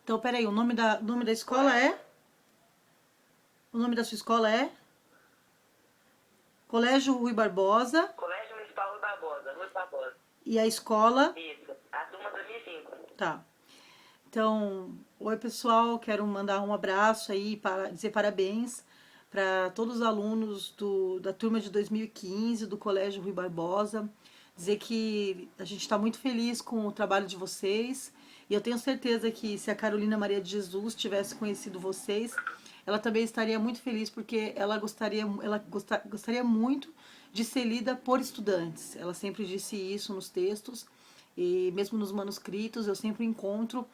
Então, peraí, o nome da escola é? O nome da sua escola é? Colégio Rui Barbosa. Colégio Municipal Rui Barbosa, Rui Barbosa. E a escola? Isso, a turma 2005. Tá. Então, oi pessoal, quero mandar um abraço aí para dizer parabéns para todos os alunos da turma de 2015 do Colégio Rui Barbosa. Dizer que a gente está muito feliz com o trabalho de vocês e eu tenho certeza que se a Carolina Maria de Jesus tivesse conhecido vocês, ela também estaria muito feliz porque ela gostaria muito de ser lida por estudantes. Ela sempre disse isso nos textos e mesmo nos manuscritos eu sempre encontro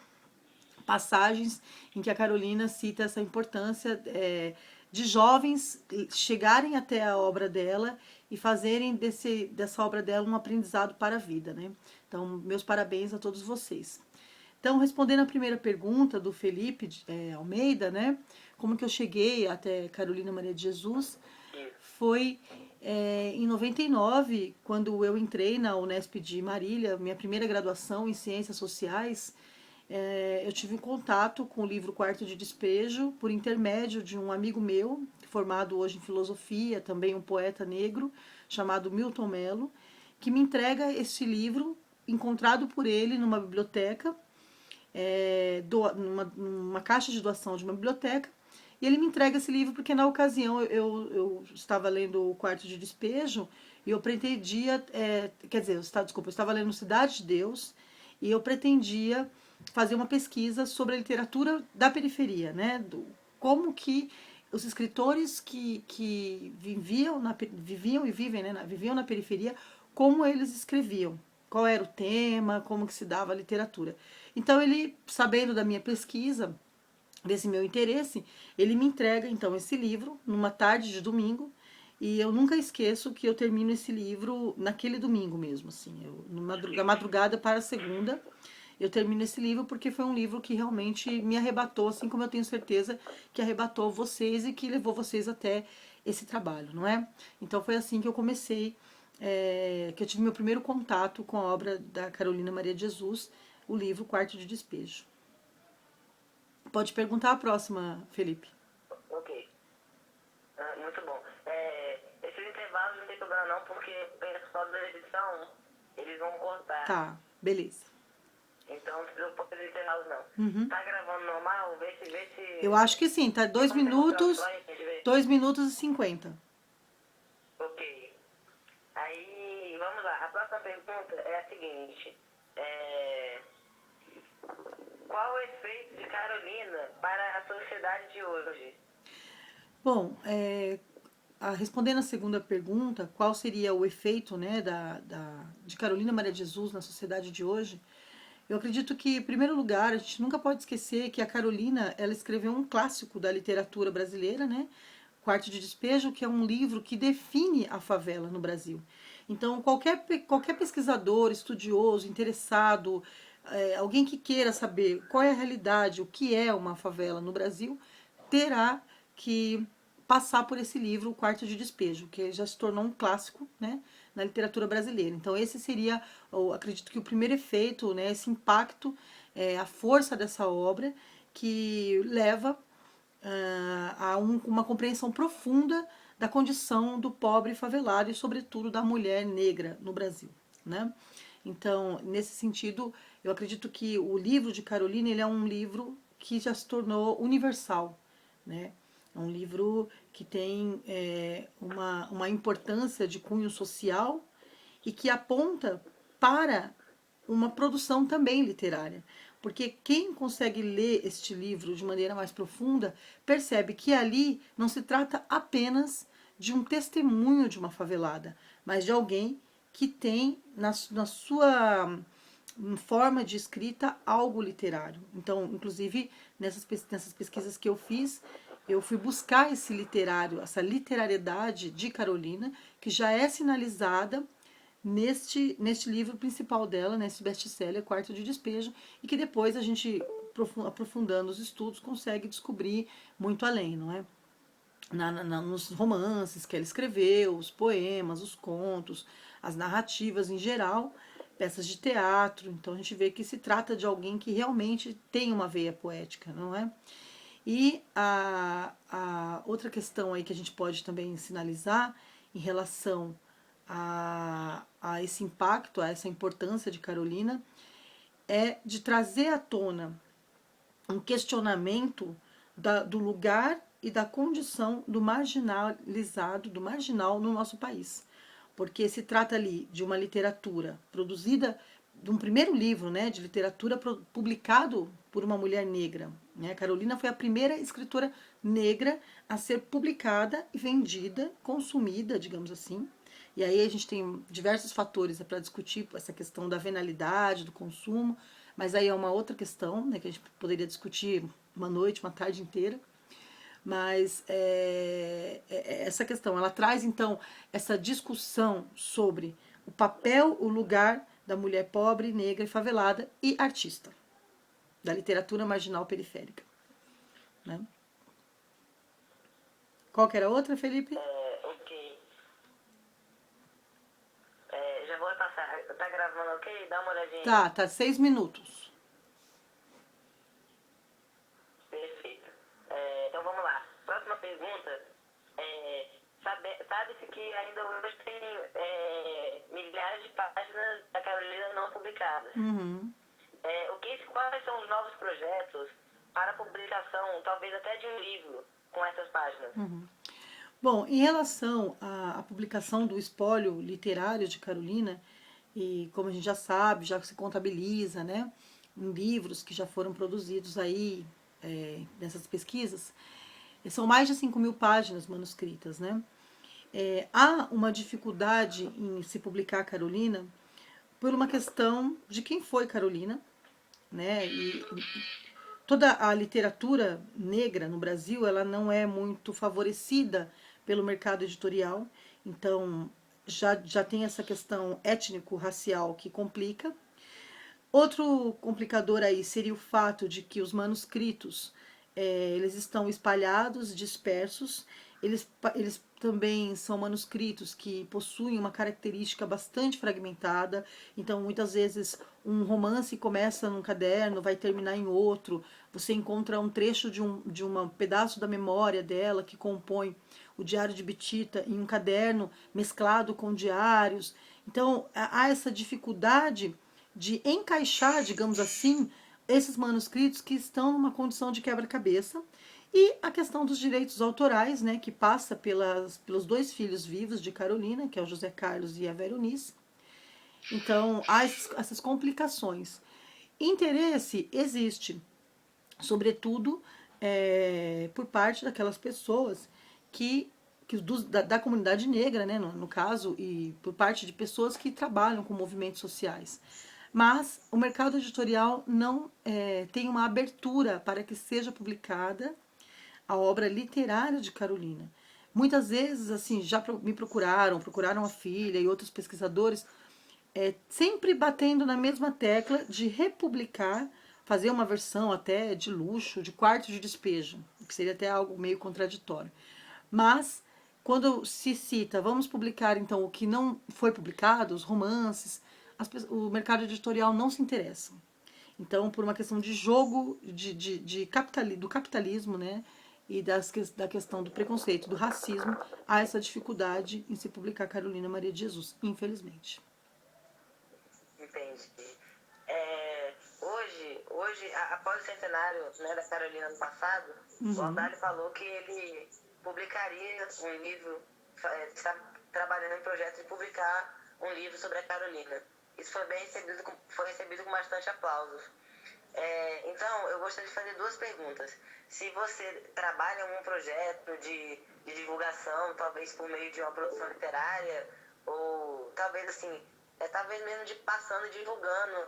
passagens em que a Carolina cita essa importância de jovens chegarem até a obra dela e fazerem dessa obra dela um aprendizado para a vida, né? Então, meus parabéns a todos vocês. Então, respondendo a primeira pergunta do Felipe Almeida, né? Como que eu cheguei até Carolina Maria de Jesus? Foi em 99, quando eu entrei na Unesp de Marília, minha primeira graduação em Ciências Sociais. Eu tive um contato com o livro Quarto de Despejo por intermédio de um amigo meu, formado hoje em filosofia, também um poeta negro, chamado Milton Mello, que me entrega esse livro, encontrado por ele numa biblioteca, numa caixa de doação de uma biblioteca, e ele me entrega esse livro porque na ocasião eu estava lendo o Quarto de Despejo e eu pretendia, eu estava lendo Cidade de Deus e eu pretendia fazer uma pesquisa sobre a literatura da periferia, né? Como que os escritores que viviam e vivem, né? Viviam na periferia, como eles escreviam, qual era o tema, como que se dava a literatura. Então ele, sabendo da minha pesquisa, desse meu interesse, ele me entrega então esse livro numa tarde de domingo e eu nunca esqueço que eu termino esse livro naquele domingo mesmo, assim, da madrugada para a segunda eu termino esse livro porque foi um livro que realmente me arrebatou, assim como eu tenho certeza que arrebatou vocês e que levou vocês até esse trabalho, não é? Então foi assim que eu comecei, que eu tive meu primeiro contato com a obra da Carolina Maria de Jesus, o livro Quarto de Despejo. Pode perguntar a próxima, Felipe. Ok. Muito bom. Esses intervalos não tem problema não, porque só da edição eles vão cortar. Tá, beleza. Então não precisa pôr esses intervalos não. Tá gravando normal? Vê se... Eu acho que sim, tá 2 minutos, 2 minutos e 50. Ok. Aí, vamos lá. A próxima pergunta é a seguinte. Qual o efeito de Carolina para a sociedade de hoje? Bom, respondendo a segunda pergunta, qual seria o efeito, né, de Carolina Maria de Jesus na sociedade de hoje? Eu acredito que, em primeiro lugar, a gente nunca pode esquecer que a Carolina, ela escreveu um clássico da literatura brasileira, né? Quarto de Despejo, que é um livro que define a favela no Brasil. Então, qualquer pesquisador, estudioso, interessado, alguém que queira saber qual é a realidade, o que é uma favela no Brasil, terá que passar por esse livro, O Quarto de Despejo, que já se tornou um clássico, né, na literatura brasileira. Então esse seria, eu acredito que o primeiro efeito, né, esse impacto, a força dessa obra que leva uma compreensão profunda da condição do pobre favelado e, sobretudo, da mulher negra no Brasil, né? Então, nesse sentido, eu acredito que o livro de Carolina ele é um livro que já se tornou universal, né? É um livro que tem uma importância de cunho social e que aponta para uma produção também literária. Porque quem consegue ler este livro de maneira mais profunda percebe que ali não se trata apenas de um testemunho de uma favelada, mas de alguém que tem na sua forma de escrita algo literário. Então, inclusive, nessas pesquisas que eu fiz, eu fui buscar esse literário, essa literariedade de Carolina, que já é sinalizada neste livro principal dela, nesse best-seller, Quarto de Despejo, e que depois a gente, aprofundando os estudos, consegue descobrir muito além, não é? Nos romances que ela escreveu, os poemas, os contos, as narrativas em geral, peças de teatro. Então a gente vê que se trata de alguém que realmente tem uma veia poética, não é? E a outra questão aí que a gente pode também sinalizar em relação a esse impacto, a essa importância de Carolina, é de trazer à tona um questionamento do lugar e da condição do marginalizado, do marginal no nosso país. Porque se trata ali de uma literatura produzida, de um primeiro livro, né, de literatura publicado por uma mulher negra. Né? Carolina foi a primeira escritora negra a ser publicada e vendida, consumida, digamos assim. E aí a gente tem diversos fatores para discutir essa questão da venalidade, do consumo, mas aí é uma outra questão, né, que a gente poderia discutir uma noite, uma tarde inteira. Mas essa questão, ela traz então essa discussão sobre o papel, o lugar da mulher pobre, negra e favelada e artista, da literatura marginal periférica. Né? Qual que era a outra, Felipe? Ok. Já vou passar. Tá gravando ok? Dá uma olhadinha. Tá 6 minutos. Perfeito. Então vamos lá. Próxima pergunta. Sabe-se que ainda hoje tem milhares de páginas da Carolina não publicadas. Uhum. Quais são os novos projetos para a publicação, talvez até de um livro com essas páginas? Uhum. Bom, em relação à publicação do espólio literário de Carolina, e como a gente já sabe, já se contabiliza, né, em livros que já foram produzidos aí nessas pesquisas, são mais de 5.000 páginas manuscritas, né? Há uma dificuldade em se publicar Carolina por uma questão de quem foi Carolina, né? E toda a literatura negra no Brasil, ela não é muito favorecida pelo mercado editorial, então já tem essa questão étnico-racial que complica. Outro complicador aí seria o fato de que os manuscritos eles estão espalhados, dispersos. Eles também são manuscritos que possuem uma característica bastante fragmentada. Então, muitas vezes, um romance começa num caderno, vai terminar em outro. Você encontra um trecho de um pedaço da memória dela que compõe o Diário de Betita em um caderno mesclado com diários. Então, há essa dificuldade de encaixar, digamos assim, esses manuscritos que estão numa condição de quebra-cabeça. E a questão dos direitos autorais, né, que passa pelos dois filhos vivos de Carolina, que é o José Carlos e a Veronice. Então, há essas complicações. Interesse existe, sobretudo por parte daquelas pessoas da comunidade negra, né, no caso, e por parte de pessoas que trabalham com movimentos sociais. Mas o mercado editorial não tem uma abertura para que seja publicada a obra literária de Carolina. Muitas vezes, assim, já me procuraram a filha e outros pesquisadores, sempre batendo na mesma tecla de republicar, fazer uma versão até de luxo, de quarto de despejo, que seria até algo meio contraditório. Mas, quando se cita, vamos publicar então o que não foi publicado, os romances, o mercado editorial não se interessa. Então, por uma questão de jogo do capitalismo, né, e da questão do preconceito, do racismo, há essa dificuldade em se publicar Carolina Maria de Jesus, infelizmente. Entendi. Hoje, após o centenário, né, da Carolina no passado, o Audálio falou que ele publicaria um livro, está trabalhando em projeto de publicar um livro sobre a Carolina. Isso foi recebido com bastante aplausos. Então, eu gostaria de fazer duas perguntas. Se você trabalha em algum projeto de divulgação, talvez por meio de uma produção literária, ou talvez assim, talvez mesmo passando, divulgando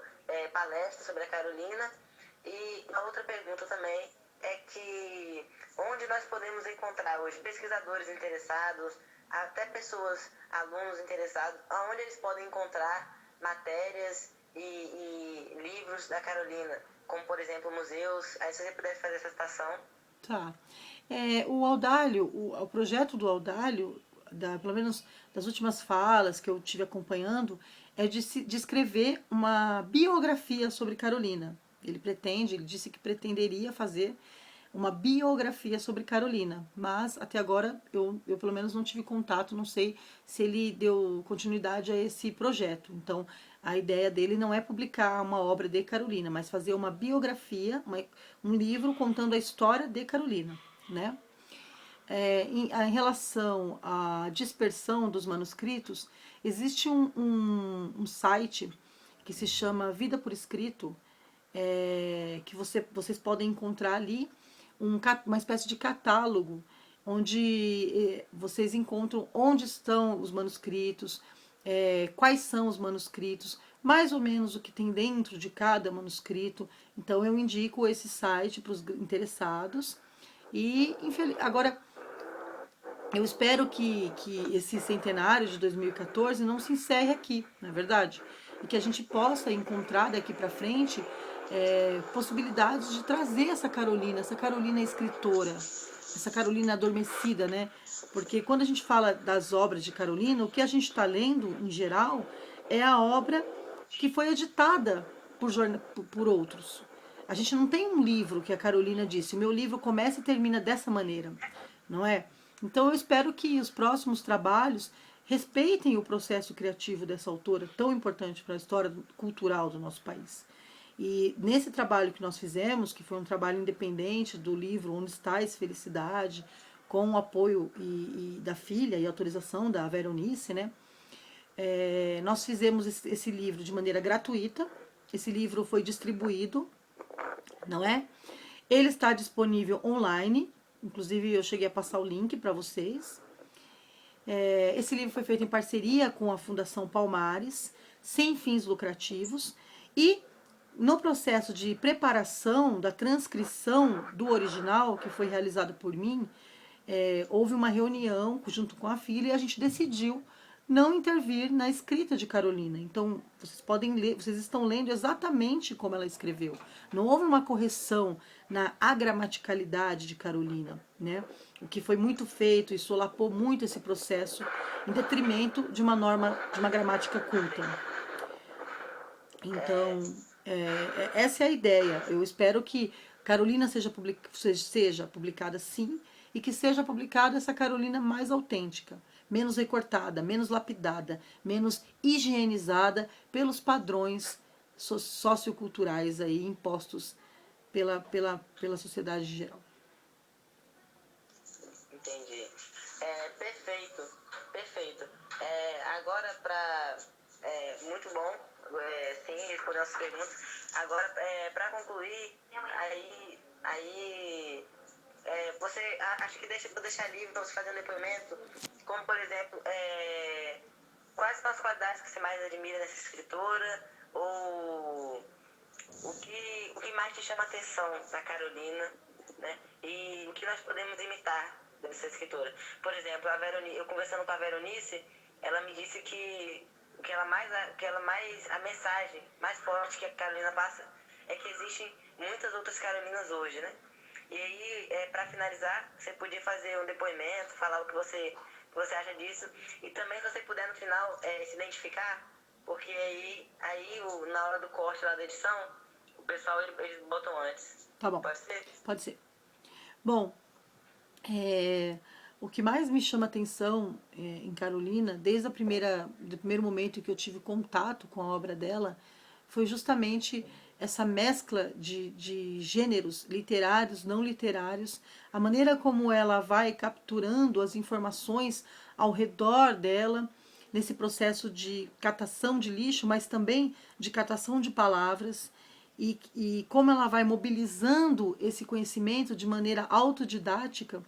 palestras sobre a Carolina. E a outra pergunta também é que onde nós podemos encontrar hoje pesquisadores interessados, até pessoas, alunos interessados, aonde eles podem encontrar matérias e livros da Carolina, como por exemplo museus. Aí se você pudesse fazer essa citação. Tá. O Audálio, o projeto do Audálio, pelo menos das últimas falas que eu tive acompanhando, é de escrever uma biografia sobre Carolina. Ele disse que pretenderia fazer uma biografia sobre Carolina, mas até agora eu pelo menos não tive contato, não sei se ele deu continuidade a esse projeto. Então, a ideia dele não é publicar uma obra de Carolina, mas fazer uma biografia, um livro contando a história de Carolina, né? Em relação à dispersão dos manuscritos, existe um site que se chama Vida por Escrito, que vocês podem encontrar ali uma espécie de catálogo onde vocês encontram onde estão os manuscritos, quais são os manuscritos, mais ou menos o que tem dentro de cada manuscrito. Então eu indico esse site para os interessados. E agora eu espero que esse centenário de 2014 não se encerre aqui, não é verdade? E que a gente possa encontrar daqui para frente possibilidades de trazer essa Carolina escritora, essa Carolina adormecida, né? Porque quando a gente fala das obras de Carolina, o que a gente está lendo, em geral, é a obra que foi editada por outros. A gente não tem um livro que a Carolina disse, o meu livro começa e termina dessa maneira, não é? Então eu espero que os próximos trabalhos respeitem o processo criativo dessa autora tão importante para a história cultural do nosso país. E nesse trabalho que nós fizemos, que foi um trabalho independente do livro Onde Estais Felicidade, com o apoio da filha e autorização da Veronice, né? Nós fizemos esse livro de maneira gratuita. Esse livro foi distribuído, não é? Ele está disponível online, inclusive eu cheguei a passar o link para vocês. Esse livro foi feito em parceria com a Fundação Palmares, sem fins lucrativos, e no processo de preparação da transcrição do original, que foi realizado por mim, houve uma reunião junto com a filha e a gente decidiu não intervir na escrita de Carolina. Então, vocês podem ler, vocês estão lendo exatamente como ela escreveu. Não houve uma correção na agramaticalidade de Carolina, né? O que foi muito feito e solapou muito esse processo em detrimento de uma norma, de uma gramática culta. Então, essa é a ideia. Eu espero que Carolina seja publicada sim, e que seja publicada essa Carolina mais autêntica, menos recortada, menos lapidada, menos higienizada pelos padrões socioculturais aí impostos pela sociedade em geral. Entendi. Perfeito, perfeito. Agora, muito bom, sim, responder as perguntas. Agora, para concluir, você acho que vou deixar livre para você fazer um depoimento, como por exemplo, quais são as qualidades que você mais admira nessa escritora, ou o que mais te chama a atenção na Carolina, né? E o que nós podemos imitar dessa escritora. Por exemplo, eu conversando com a Veronice, ela me disse que a mensagem mais forte que a Carolina passa é que existem muitas outras Carolinas hoje, né? E aí, para finalizar, você podia fazer um depoimento, falar o que você acha disso, e também se você puder no final se identificar, porque aí na hora do corte lá da edição, o pessoal eles botam antes. Tá bom. Pode ser? Pode ser. Bom, o que mais me chama atenção em Carolina, desde do primeiro momento em que eu tive contato com a obra dela, foi justamente essa mescla de gêneros literários, não literários, a maneira como ela vai capturando as informações ao redor dela, nesse processo de catação de lixo, mas também de catação de palavras, e como ela vai mobilizando esse conhecimento de maneira autodidática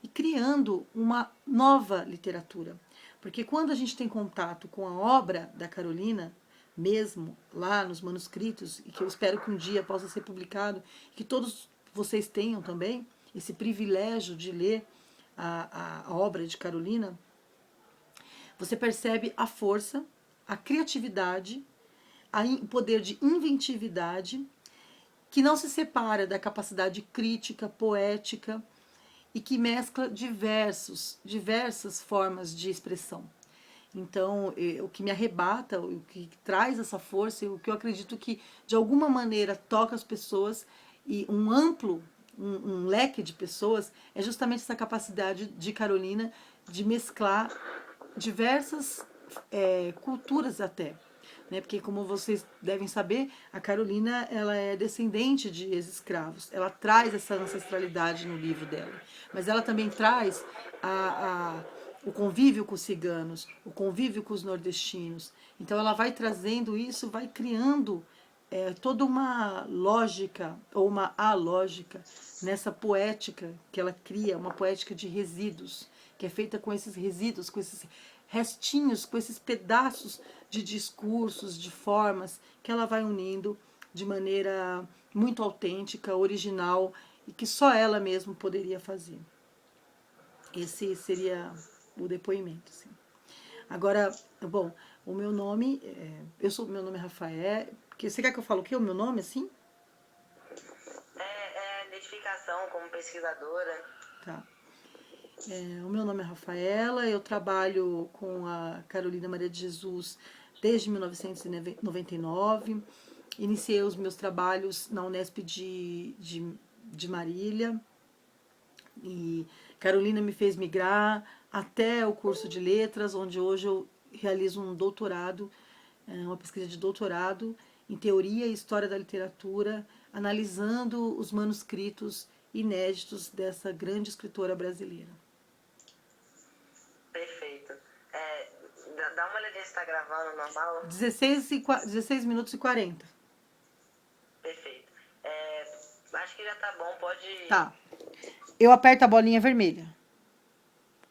e criando uma nova literatura. Porque quando a gente tem contato com a obra da Carolina, mesmo lá nos manuscritos, e que eu espero que um dia possa ser publicado, que todos vocês tenham também esse privilégio de ler a obra de Carolina, você percebe a força, a criatividade, o poder de inventividade, que não se separa da capacidade crítica, poética, e que mescla diversas formas de expressão. Então, o que me arrebata, o que traz essa força, o que eu acredito que de alguma maneira toca as pessoas e um leque de pessoas, é justamente essa capacidade de Carolina de mesclar diversas culturas até. Né? Porque, como vocês devem saber, a Carolina ela é descendente de ex-escravos. Ela traz essa ancestralidade no livro dela. Mas ela também traz o convívio com os ciganos, o convívio com os nordestinos. Então ela vai trazendo isso, vai criando toda uma lógica ou uma alógica nessa poética que ela cria, uma poética de resíduos, que é feita com esses resíduos, com esses restinhos, com esses pedaços de discursos, de formas que ela vai unindo de maneira muito autêntica, original e que só ela mesma poderia fazer. Esse seria o depoimento. Assim. Agora, bom, o meu nome, meu nome é Rafael. Você quer que eu fale o quê? O meu nome, assim? Identificação como pesquisadora. Tá. O meu nome é Rafaela, eu trabalho com a Carolina Maria de Jesus desde 1999. Iniciei os meus trabalhos na Unesp de Marília. E Carolina me fez migrar até o curso de letras, onde hoje eu realizo um doutorado, uma pesquisa de doutorado em teoria e história da literatura, analisando os manuscritos inéditos dessa grande escritora brasileira. Perfeito. Dá uma olhadinha se está gravando normal. 16 minutos e 40. Perfeito. Acho que já tá bom, pode... Tá. Eu aperto a bolinha vermelha.